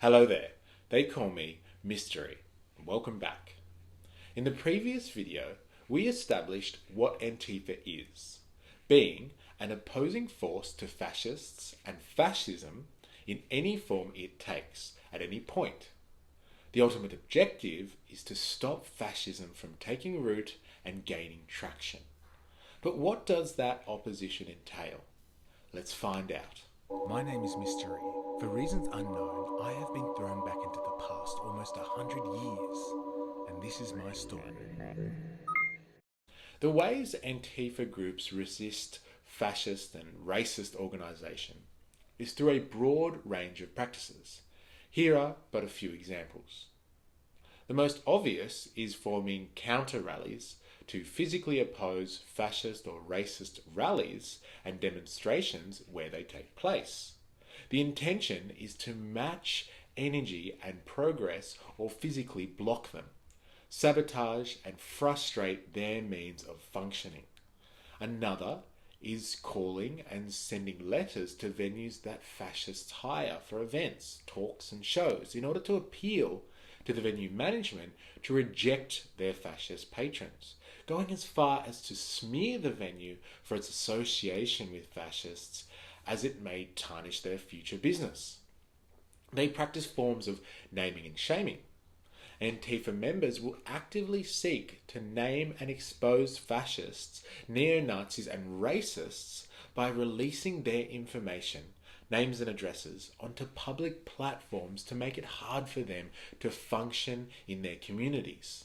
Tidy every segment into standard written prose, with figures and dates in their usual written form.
Hello there, they call me Mystery. Welcome back. In the previous video, we established what Antifa is, being an opposing force to fascists and fascism in any form it takes at any point. The ultimate objective is to stop fascism from taking root and gaining traction. But what does that opposition entail? Let's find out. My name is Mystery. For reasons unknown, I have been thrown back into the past almost 100 years, and this is my story. The ways Antifa groups resist fascist and racist organisation is through a broad range of practices. Here are but a few examples. The most obvious is forming counter rallies to physically oppose fascist or racist rallies and demonstrations where they take place. The intention is to match energy and progress or physically block them, sabotage and frustrate their means of functioning. Another is calling and sending letters to venues that fascists hire for events, talks and shows in order to appeal to the venue management to reject their fascist patrons, going as far as to smear the venue for its association with fascists as it may tarnish their future business. They practice forms of naming and shaming. Antifa members will actively seek to name and expose fascists, neo-Nazis and racists by releasing their information, names and addresses, onto public platforms to make it hard for them to function in their communities.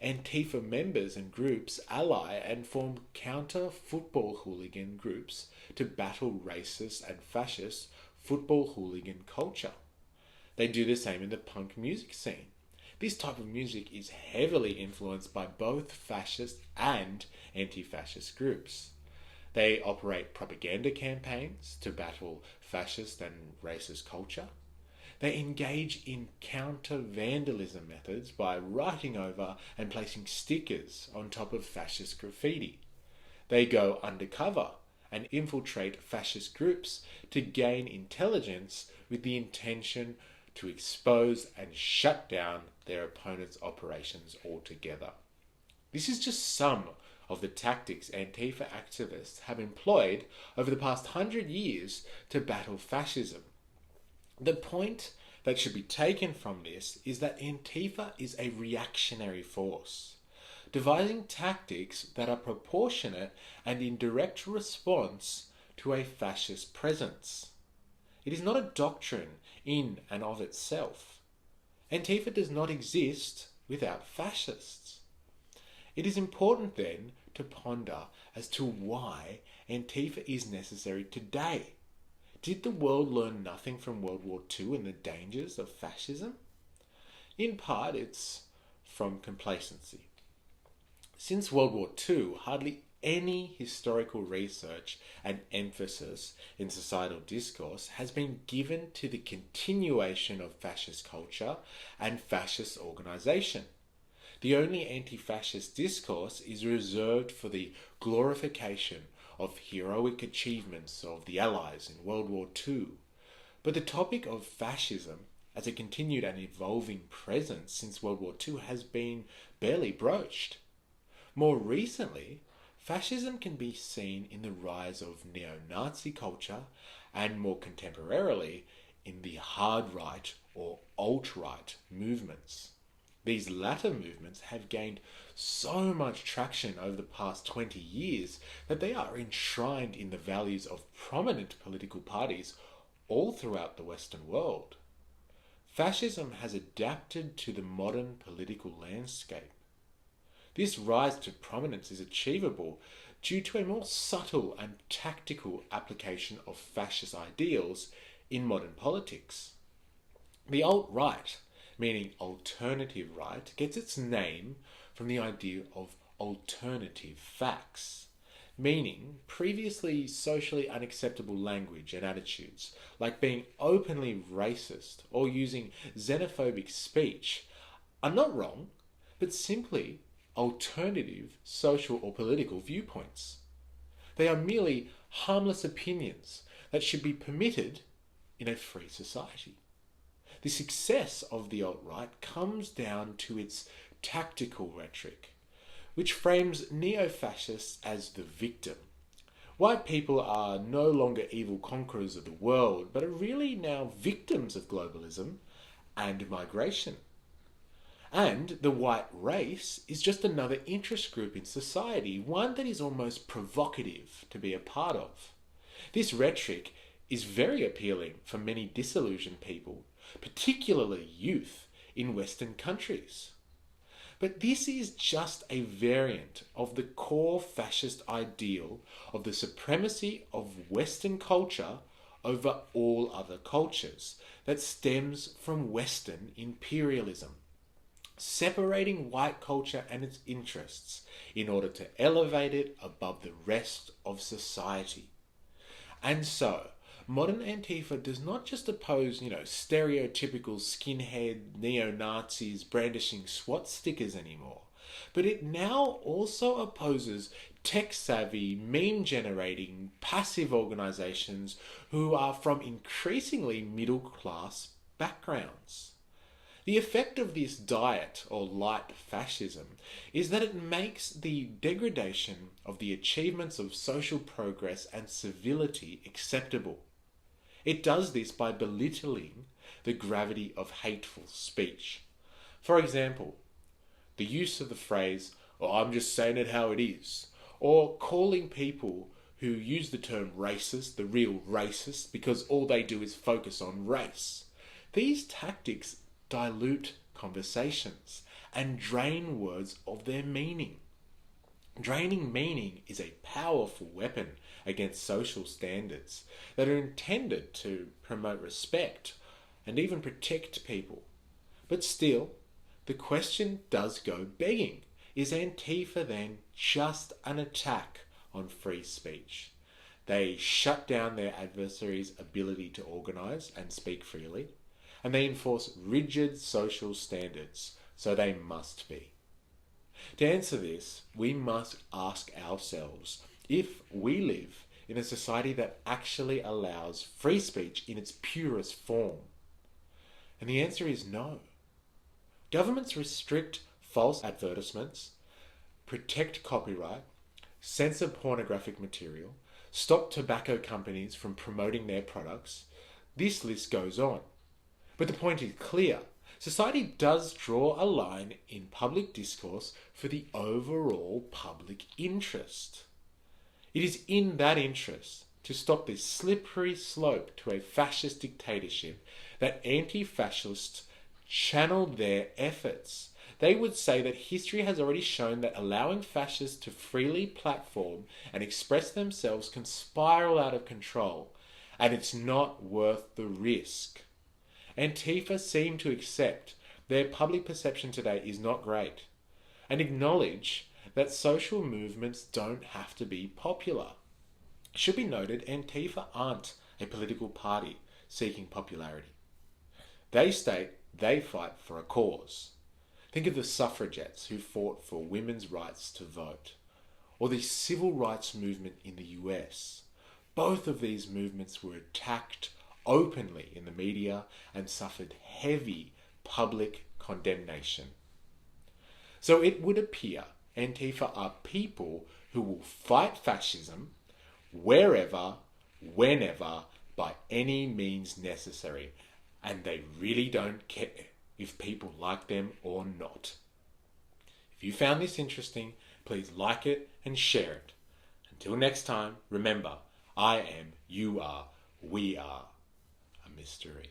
Antifa members and groups ally and form counter-football hooligan groups to battle racist and fascist football hooligan culture. They do the same in the punk music scene. This type of music is heavily influenced by both fascist and anti-fascist groups. They operate propaganda campaigns to battle fascist and racist culture. They engage in counter-vandalism methods by writing over and placing stickers on top of fascist graffiti. They go undercover and infiltrate fascist groups to gain intelligence with the intention to expose and shut down their opponents' operations altogether. This is just some of the tactics Antifa activists have employed over the past 100 years to battle fascism. The point that should be taken from this is that Antifa is a reactionary force, devising tactics that are proportionate and in direct response to a fascist presence. It is not a doctrine in and of itself. Antifa does not exist without fascists. It is important then to ponder as to why Antifa is necessary today. Did the world learn nothing from World War II and the dangers of fascism? In part, it's from complacency. Since World War II, hardly any historical research and emphasis in societal discourse has been given to the continuation of fascist culture and fascist organisation. The only anti-fascist discourse is reserved for the glorification of heroic achievements of the Allies in World War II. But the topic of fascism as a continued and evolving presence since World War II has been barely broached. More recently, fascism can be seen in the rise of neo-Nazi culture and more contemporarily in the hard right or alt-right movements. These latter movements have gained so much traction over the past 20 years that they are enshrined in the values of prominent political parties all throughout the Western world. Fascism has adapted to the modern political landscape. This rise to prominence is achievable due to a more subtle and tactical application of fascist ideals in modern politics. The alt-right, meaning alternative right, gets its name from the idea of alternative facts, meaning previously socially unacceptable language and attitudes, like being openly racist or using xenophobic speech, are not wrong, but simply alternative social or political viewpoints. They are merely harmless opinions that should be permitted in a free society. The success of the alt-right comes down to its tactical rhetoric, which frames neo-fascists as the victim. White people are no longer evil conquerors of the world, but are really now victims of globalism and migration. And the white race is just another interest group in society, one that is almost provocative to be a part of. This rhetoric is very appealing for many disillusioned people, particularly youth in Western countries. But this is just a variant of the core fascist ideal of the supremacy of Western culture over all other cultures that stems from Western imperialism, separating white culture and its interests in order to elevate it above the rest of society. And so, modern Antifa does not just oppose, stereotypical skinhead neo-Nazis brandishing SWAT stickers anymore, but it now also opposes tech-savvy, meme-generating, passive organizations who are from increasingly middle-class backgrounds. The effect of this diet, or light fascism, is that it makes the degradation of the achievements of social progress and civility acceptable. It does this by belittling the gravity of hateful speech. For example, the use of the phrase, "Oh, I'm just saying it how it is," or calling people who use the term racist the real racist because all they do is focus on race. These tactics dilute conversations and drain words of their meaning. Draining meaning is a powerful weapon against social standards that are intended to promote respect and even protect people. But still, the question does go begging. Is Antifa then just an attack on free speech? They shut down their adversaries' ability to organise and speak freely, and they enforce rigid social standards, so they must be. To answer this, we must ask ourselves if we live in a society that actually allows free speech in its purest form. And the answer is no. Governments restrict false advertisements, protect copyright, censor pornographic material, stop tobacco companies from promoting their products. This list goes on. But the point is clear. Society does draw a line in public discourse for the overall public interest. It is in that interest to stop this slippery slope to a fascist dictatorship that anti-fascists channel their efforts. They would say that history has already shown that allowing fascists to freely platform and express themselves can spiral out of control, and it's not worth the risk. Antifa seem to accept their public perception today is not great and acknowledge that social movements don't have to be popular. It should be noted, Antifa aren't a political party seeking popularity. They state they fight for a cause. Think of the suffragettes who fought for women's rights to vote, or the civil rights movement in the US. Both of these movements were attacked openly in the media and suffered heavy public condemnation. So it would appear Antifa are people who will fight fascism wherever, whenever, by any means necessary, and they really don't care if people like them or not. If you found this interesting, please like it and share it. Until next time, remember, I am, you are, we are a mystery.